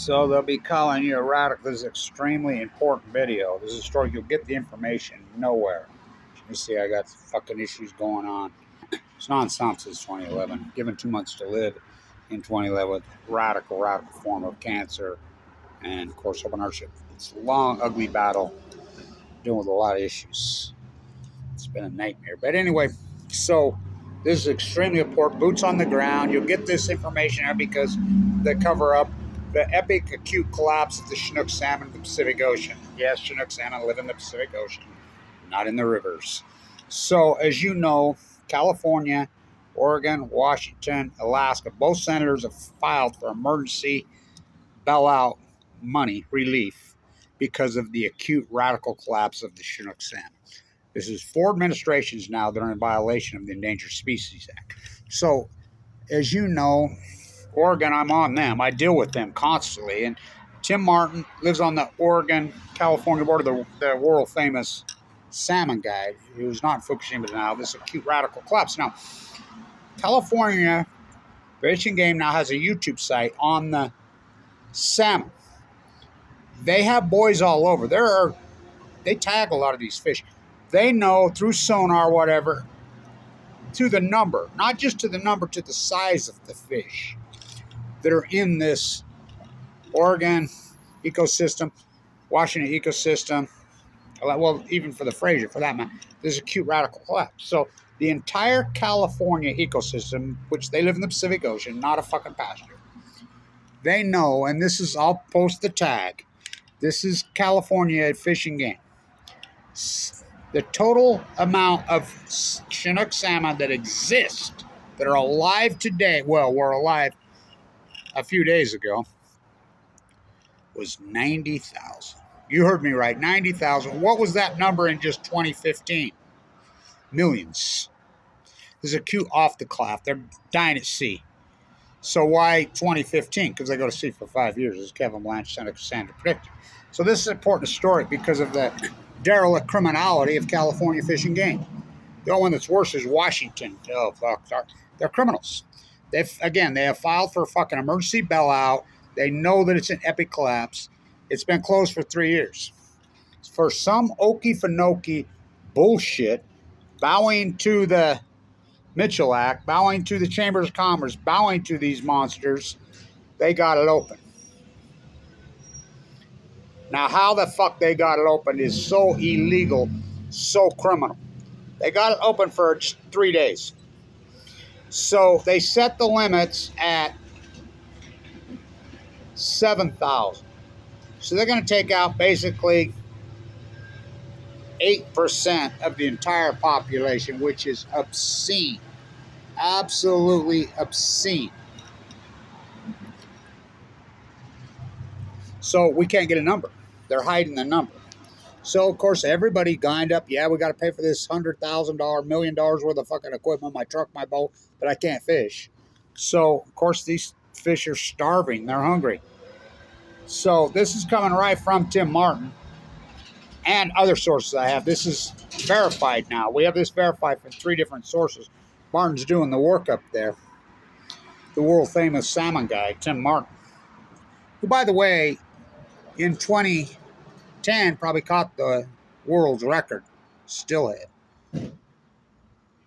So they'll be calling you erratic. This is an extremely important video. This is a story. You'll get the information nowhere. You see, I got fucking issues going on. It's nonsense since 2011. Given 2 months to live in 2011 with radical form of cancer. And of course, open heart. It's a long, ugly battle. Dealing with a lot of issues. It's been a nightmare. But anyway, so this is extremely important. Boots on the ground. You'll get this information out because they cover up the epic acute collapse of the Chinook salmon in the Pacific Ocean. Yes, Chinook salmon live in the Pacific Ocean, not in the rivers. So, as you know, California, Oregon, Washington, Alaska, both senators have filed for emergency bailout money relief because of the acute radical collapse of the Chinook salmon. This is 4 administrations now that are in violation of the Endangered Species Act. So, as you know, Oregon, I'm on them. I deal with them constantly. And Tim Martin lives on the Oregon-California border, the world-famous salmon guide, who's not in Fukushima now. This acute radical collapse. Now, California Fish and Game now has a YouTube site on the salmon. They have buoys all over. They tag a lot of these fish. They know through sonar, whatever, to the number, not just to the number, to the size of the fish that are in this Oregon ecosystem, Washington ecosystem, well, even for the Fraser, for that matter, there's acute radical collapse. So the entire California ecosystem, which they live in the Pacific Ocean, not a fucking pasture, they know, and this is, I'll post the tag, this is California Fish and Game. The total amount of Chinook salmon that exist, that are alive today, well, were alive a few days ago, was 90,000. You heard me right, 90,000. What was that number in just 2015? Millions. This is acute off the cliff. They're dying at sea. So why 2015? Because they go to sea for 5 years, as Kevin Blanch, Senator Sandra predicted. So this is an important story because of the derelict criminality of California Fish and Game. The only one that's worse is Washington. Oh, fuck. They're criminals. They have filed for a fucking emergency bailout. They know that it's an epic collapse. It's been closed for 3 years. For some okey-finoky bullshit, bowing to the Mitchell Act, bowing to the Chambers of Commerce, bowing to these monsters, they got it open. Now, how the fuck they got it open is so illegal, so criminal. They got it open for just 3 days. So they set the limits at 7,000. So they're going to take out basically 8% of the entire population, which is obscene. Absolutely obscene. So we can't get a number. They're hiding the number. So, of course, everybody lined up. Yeah, we got to pay for this $100,000, $1 million worth of fucking equipment, my truck, my boat, but I can't fish. So, of course, these fish are starving. They're hungry. So this is coming right from Tim Martin and other sources I have. This is verified now. We have this verified from 3 different sources. Martin's doing the work up there. The world-famous salmon guy, Tim Martin, who, by the way, in 2010 probably caught the world's record, still had,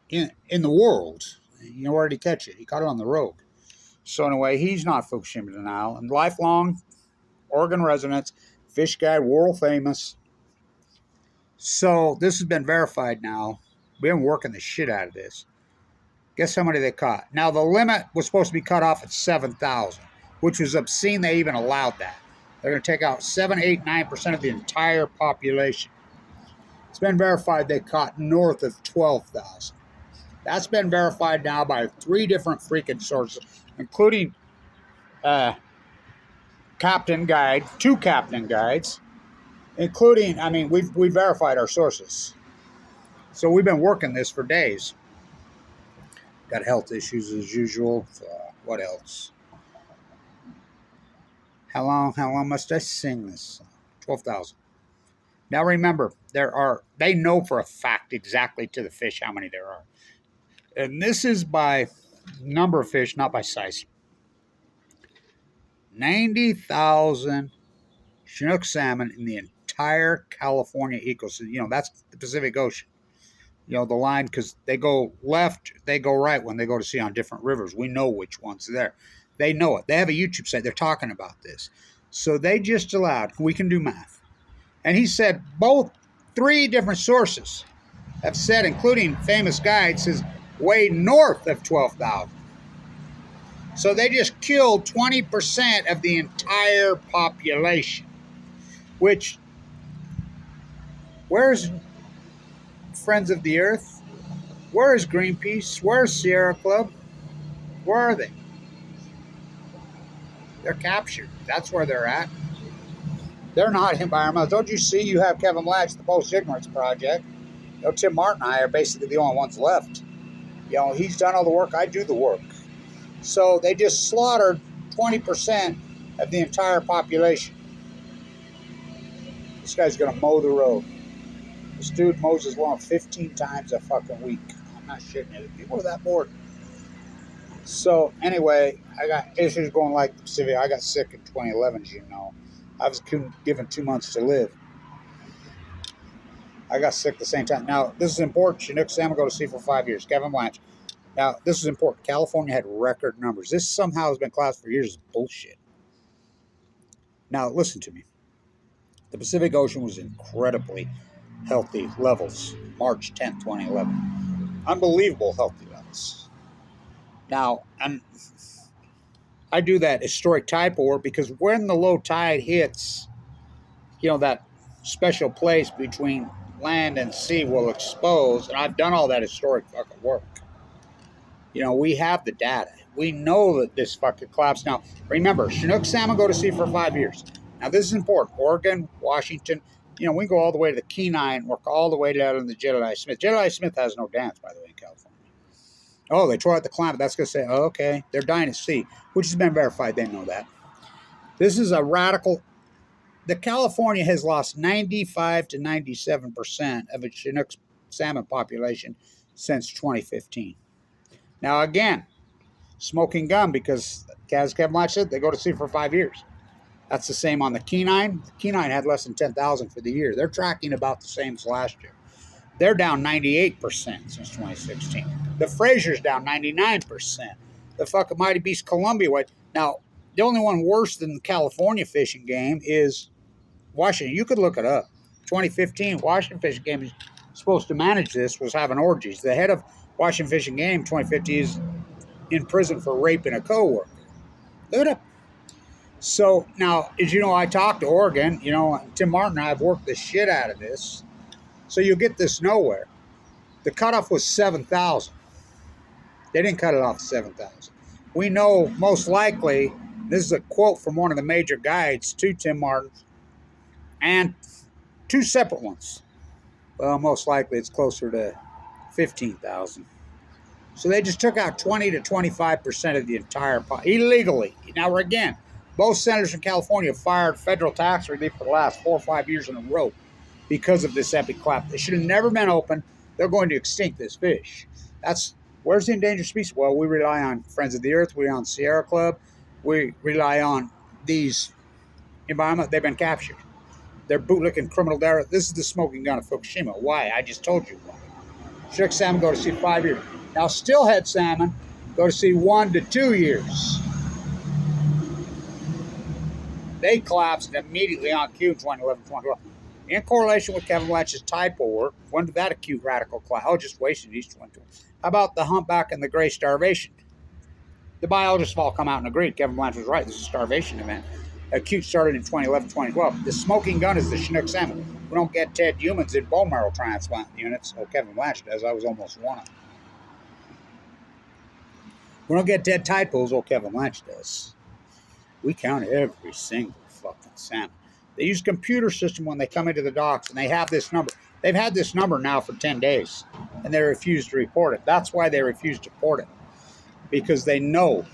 in the world. You know, where did he catch it? He caught it on the road. So anyway, he's not Fukushima denial. And lifelong Oregon residents, fish guide, world famous. So this has been verified now. We've been working the shit out of this. Guess how many they caught? Now, the limit was supposed to be cut off at 7,000, which was obscene they even allowed that. They're going to take out 7, 8, 9% of the entire population. It's been verified they caught north of 12,000. That's been verified now by 3 different freaking sources, including captain guide, 2 captain guides, including, I mean, we verified our sources. So we've been working this for days. Got health issues as usual. What else? How long must I sing this song? 12,000. Now remember, they know for a fact exactly to the fish how many there are. And this is by number of fish, not by size. 90,000 Chinook salmon in the entire California ecosystem. You know, that's the Pacific Ocean. You know, the line, because they go left, they go right when they go to sea on different rivers. We know which one's there. They know it. They have a YouTube site. They're talking about this. So they just allowed, we can do math. And he said both 3 different sources have said, including famous guides, says way north of 12,000. So they just killed 20% of the entire population. Which, where's Friends of the Earth? Where is Greenpeace? Where's Sierra Club? Where are they? They're captured. That's where they're at. They're not environmental. Don't you see you have Kevin Blanch, the Post Ignorance Project? You know, Tim Martin and I are basically the only ones left. You know, he's done all the work. I do the work. So they just slaughtered 20% of the entire population. This guy's going to mow the road. This dude mows his lawn 15 times a fucking week. I'm not shitting it. People are that bored. So anyway, I got issues going like the Pacific. I got sick in 2011, as you know. I was given 2 months to live. I got sick at the same time. Now, this is important. Chinook salmon go to sea for 5 years. Kevin Blanch. Now, this is important. California had record numbers. This somehow has been classified for years as bullshit. Now, listen to me. The Pacific Ocean was incredibly healthy levels. March 10th, 2011. Unbelievable healthy levels. Now, I do that historic tide report because when the low tide hits, you know, that special place between land and sea will expose, and I've done all that historic fucking work. You know, we have the data. We know that this fucking collapsed. Now, remember, Chinook salmon go to sea for 5 years. Now, this is important. Oregon, Washington, you know, we go all the way to the Kenai and work all the way down to the Jedediah Smith. Jedediah Smith has no dance, by the way, in California. Oh, they tore out the climate. That's going to say, oh, okay, they're dying at sea, which has been verified. They know that. This is a radical. The California has lost 95 to 97% of its Chinook salmon population since 2015. Now, again, smoking gun, because as Kevin Blanch said, they go to sea for 5 years. That's the same on the Kenai. The Kenai had less than 10,000 for the year. They're tracking about the same as last year. They're down 98% since 2016. The Fraser's down 99%. The fucking Mighty Beast Columbia. Now, the only one worse than the California fishing game is Washington. You could look it up. 2015, Washington fishing game is supposed to manage this, was having orgies. The head of Washington fishing game, 2050, is in prison for raping a co-worker. Look it up. So now, as you know, I talked to Oregon. You know, Tim Martin and I have worked the shit out of this. So you'll get this nowhere. The cutoff was 7,000. They didn't cut it off at 7,000. We know most likely, this is a quote from one of the major guides to Tim Martin, and 2 separate ones. Well, most likely it's closer to 15,000. So they just took out 20 to 25% of the entire illegally. Now, again, both senators from California have fired federal tax relief for the last 4 or 5 years in a row because of this epic collapse. They should have never been open. They're going to extinct this fish. Where's the endangered species? Well, we rely on Friends of the Earth. We rely on Sierra Club. We rely on these environment. They've been captured. They're bootlicking criminal data. This is the smoking gun of Fukushima. Why? I just told you why. Chinook salmon go to sea 5 years. Now, steelhead salmon go to sea 1 to 2 years. They collapsed immediately on cue in 2011, 2012. In correlation with Kevin Blanch's tide pool work, when did that acute radical collapse? Oh, just wasted each 2012. How about the humpback and the gray starvation? The biologists have all come out and agreed. Kevin Blanch was right. This is a starvation event. Acute started in 2011, 2012. The smoking gun is the Chinook salmon. We don't get dead humans in bone marrow transplant units. Oh, Kevin Blanch does. I was almost one of them. We don't get dead tide pools. Oh, Kevin Blanch does. We count every single fucking salmon. They use a computer system when they come into the docks, and they have this number. They've had this number now for 10 days, and they refuse to report it. That's why they refuse to report it, because they know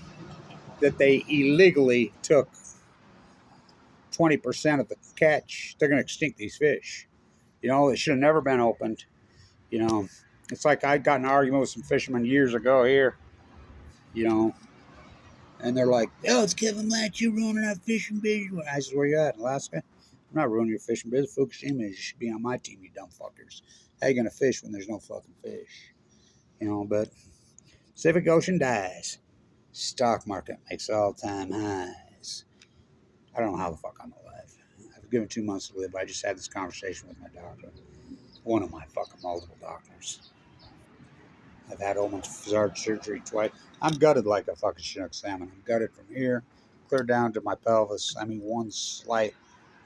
that they illegally took 20% of the catch. They're going to extinct these fish. You know, it should have never been opened. You know, it's like I got in an argument with some fishermen years ago here, you know, And they're like, "Oh, it's Kevin Blanch, you're ruining our fishing business." I said, "Where you at, Alaska?" "I'm not ruining your fishing business. Fukushima, you should be on my team, you dumb fuckers. How you gonna fish when there's no fucking fish?" But Pacific Ocean dies. Stock market makes all-time highs. I don't know how the fuck I'm alive. I've given 2 months to live. I just had this conversation with my doctor. One of my fucking multiple doctors. I've had open surgery twice. I'm gutted like a fucking Chinook salmon. I'm gutted from here, clear down to my pelvis. One slight,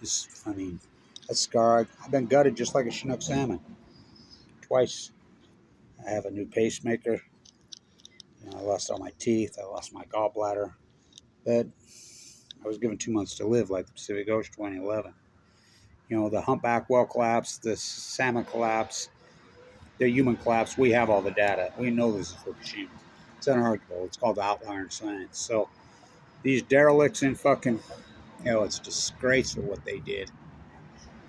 a scar. I've been gutted just like a Chinook salmon. Twice. I have a new pacemaker. I lost all my teeth. I lost my gallbladder. But I was given 2 months to live like the Pacific Ocean 2011. The humpback whale collapse, the salmon collapse, the human collapse. We have all the data. We know this is Fukushima. It's unarguable. It's called the outlier in science. So these derelicts in fucking, it's disgraceful what they did.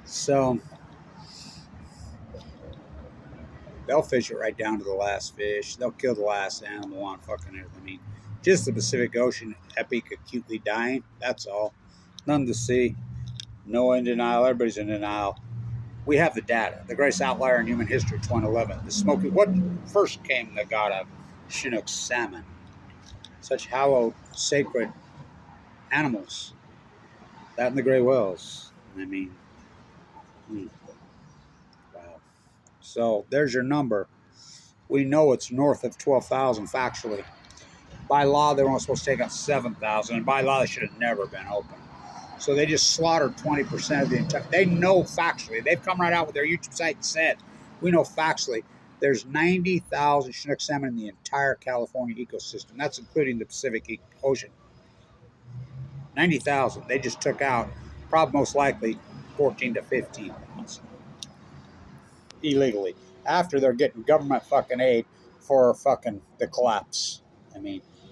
So they'll fish it right down to the last fish. They'll kill the last animal on fucking everything. Just the Pacific Ocean, epic, acutely dying. That's all. None to see. No in denial. Everybody's in denial. We have the data. The greatest outlier in human history, 2011. The smoky. What first came the god of Chinook salmon? Such hallowed, sacred animals. That and the gray whales. Wow. So there's your number. We know it's north of 12,000 factually. By law, they weren't supposed to take out 7,000, and by law, they should have never been open. So they just slaughtered 20% of the entire. They know factually. They've come right out with their YouTube site and said, we know factually there's 90,000 Chinook salmon in the entire California ecosystem. That's including the Pacific Ocean. 90,000. They just took out, probably most likely, 14 to 15 illegally. After they're getting government fucking aid for fucking the collapse.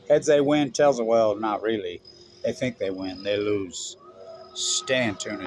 Heads they win, tails, well, not really. They think they win, they lose. Stay tuned.